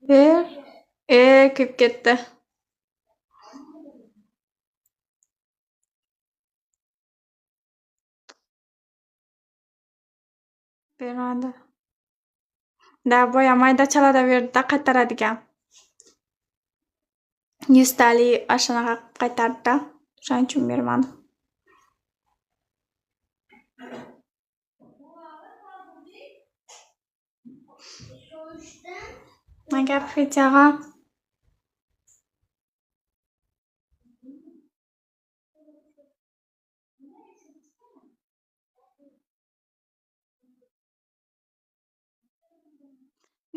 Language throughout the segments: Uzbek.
Ber. Kuyib ketdi. Bermadi. Da boya mayda chalada berdi-da qaytaradigan. 100 talik ashanaqa qilib qaytardi-da. O'shaning uchun bermadi. Nega Fetyaga?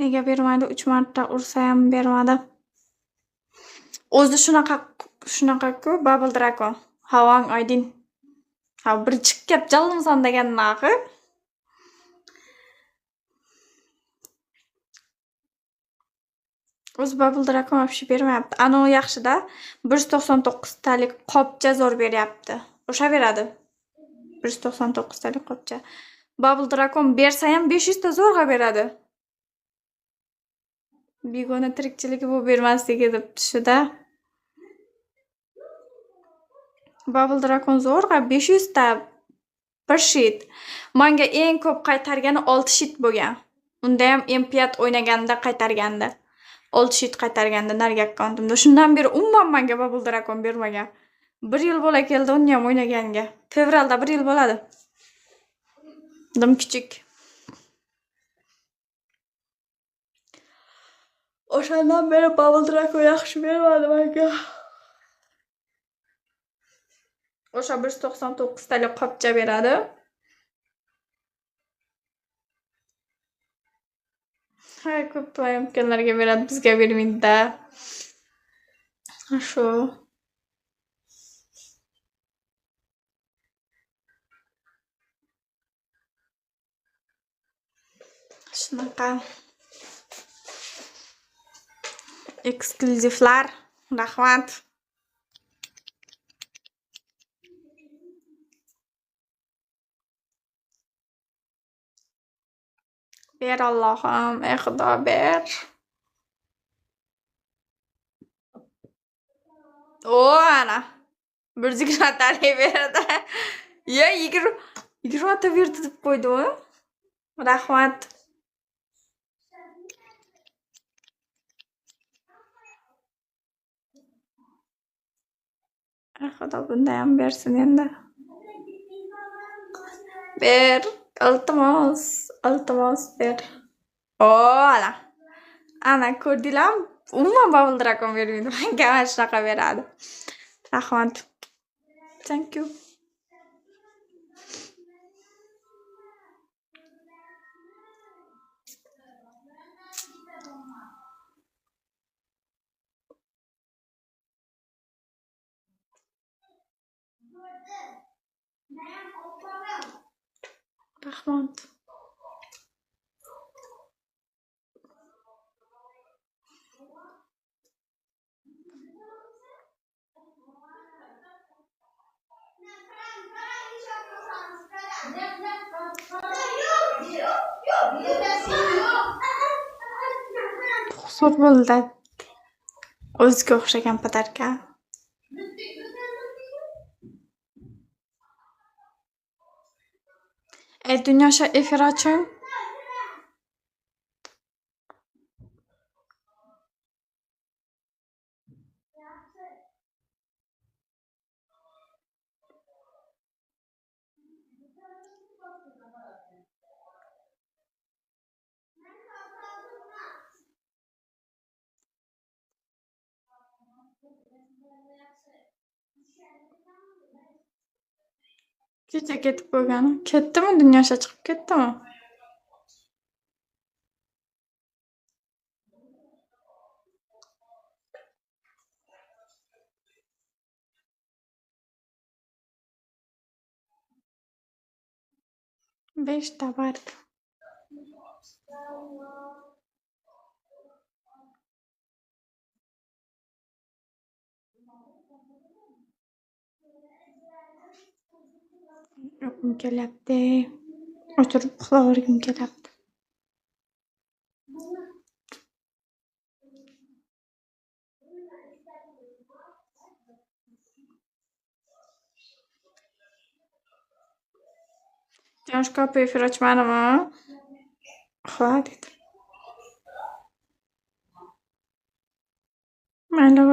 Nega bermadi? 3 marta ursa ham bermadi. O'zi shunaqa-ku Bubble Dragon. Havang oydin. Ha bir chiqib kelib jallimsan degannaqa. O'zi Bubble Dragon вообще bermayapti. Ano yaxshi-da. 199 talik qopcha zo'r beryapti. O'sha beradi. 199 talik qopcha. Bubble Dragon bersa ham 500 ta zo'rg'a beradi. Begona tirikchiligi bu bermasligi debdi shu-da. Bubble Dragon zo'rg'a 500 ta bir shit. Menga eng ko'p qaytargani 6 shit bo'lgan. Unda ham MP5 o'ynaganda qaytarganda. 6 shit qaytarganda narigi akkauntimda. Shundan beri umuman menga Bubble Dragon bermagan. 1 yil bo'la keldi uni ham o'ynaganiga. Fevralda 1 yil bo'ladi. Dim kichik. O'shandan beri Bubble Dragon yaxshi bermadi menga. O'sha 199 talik qopcha beradi. Hay ko'p imkonlarga beradi, bizga bermaydi-da. Shu. Shunaqa ekskluzivlar. Rahmat. Ber Allohim, ey Xudo ber. Ana. 120 talik berdi. Ya 20 ta berdi deb qo'ydim. Rahmat. Xudo bunda ham bersin endi. Ber, iltimos ber. Ana. Ana ko'rdinglarmi? Umuman Bubble Dragon bermaydi. Menga mana shunaqa beradi. Rahmat. Thank you. Rahmat. Xursand bo'ldi. O'ziga o'xshagan podarka. Dunyosha efir oching. Kecha ketib bo'lgani. Ketdimi? Dunyosha chiqib ketdimi? Beshta bor. Uyqum kelyapti. O'tirib uxlavorgim kelyapti. Yoshko'p efir ochmadimi? Ha dedi. Mayli.